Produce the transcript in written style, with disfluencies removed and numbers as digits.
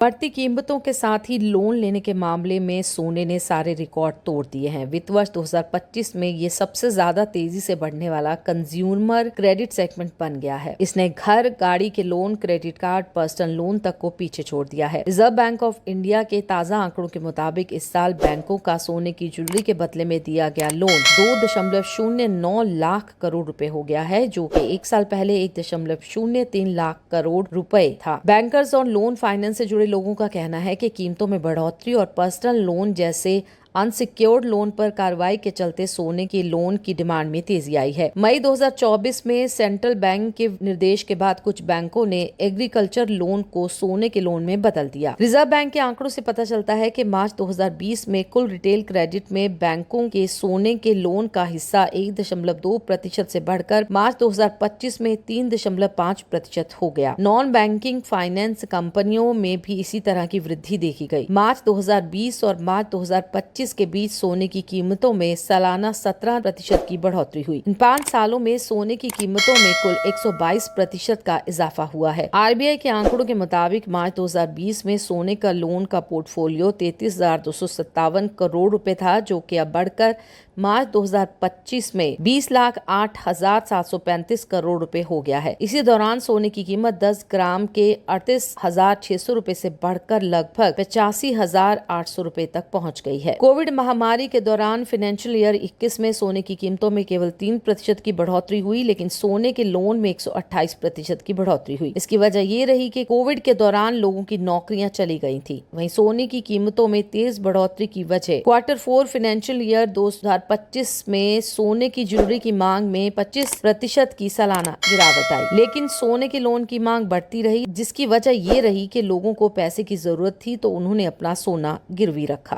बढ़ती कीमतों के साथ ही लोन लेने के मामले में सोने ने सारे रिकॉर्ड तोड़ दिए हैं। वित्त वर्ष 2025 में ये सबसे ज्यादा तेजी से बढ़ने वाला कंज्यूमर क्रेडिट सेगमेंट बन गया है। इसने घर, गाड़ी के loan, credit card, personal loan तक को पीछे छोड़ दिया है। रिजर्व बैंक ऑफ इंडिया के ताजा आंकड़ों के मुताबिक इस साल बैंकों का सोने की ज्वेलरी के बदले में दिया गया लोन 2.09 लाख करोड़ रुपए हो गया है, जो कि एक साल पहले 1.03 लाख करोड़ रुपए था। बैंकर्स और लोन फाइनेंस से जुड़े लोगों का कहना है कि कीमतों में बढ़ोतरी और पर्सनल लोन जैसे अनसिक्योर्ड लोन पर कार्रवाई के चलते सोने के लोन की डिमांड में तेजी आई है। मई 2024 में सेंट्रल बैंक के निर्देश के बाद कुछ बैंकों ने एग्रीकल्चर लोन को सोने के लोन में बदल दिया। रिजर्व बैंक के आंकड़ों से पता चलता है कि मार्च 2020 में कुल रिटेल क्रेडिट में बैंकों के सोने के लोन का हिस्सा 1.2% से बढ़कर मार्च 2025 में 3.5% हो गया। नॉन बैंकिंग फाइनेंस कंपनियों में भी इसी तरह की वृद्धि देखी गई। मार्च 2020 और मार्च 2025 के बीच सोने की कीमतों में सालाना 17% की बढ़ोतरी हुई। इन 5 सालों में सोने की कीमतों में कुल 122% का इजाफा हुआ है। आरबीआई के आंकड़ों के मुताबिक मार्च 2020 में सोने का लोन का पोर्टफोलियो 33,257 करोड़ रुपए था, जो कि अब बढ़कर मार्च 2025 में 20,08,735 करोड़ रुपए हो गया है। इसी दौरान सोने की कीमत 10 ग्राम के 38,600 रुपए से बढ़कर लगभग 85,800 रुपए तक पहुंच गई है। कोविड महामारी के दौरान फाइनेंशियल ईयर 21 में सोने की कीमतों में केवल 3% की बढ़ोतरी हुई, लेकिन सोने के लोन में 128% की बढ़ोतरी हुई। इसकी वजह ये रही कि कोविड के दौरान लोगों की नौकरियां चली गई थी। वहीं सोने की कीमतों में तेज बढ़ोतरी की वजह Q4 फाइनेंशियल ईयर 2025 में सोने की ज्वेलरी की मांग में 25% की सालाना गिरावट आई, लेकिन सोने के लोन की मांग बढ़ती रही, जिसकी वजह ये रही कि लोगों को पैसे की जरूरत थी तो उन्होंने अपना सोना गिरवी रखा।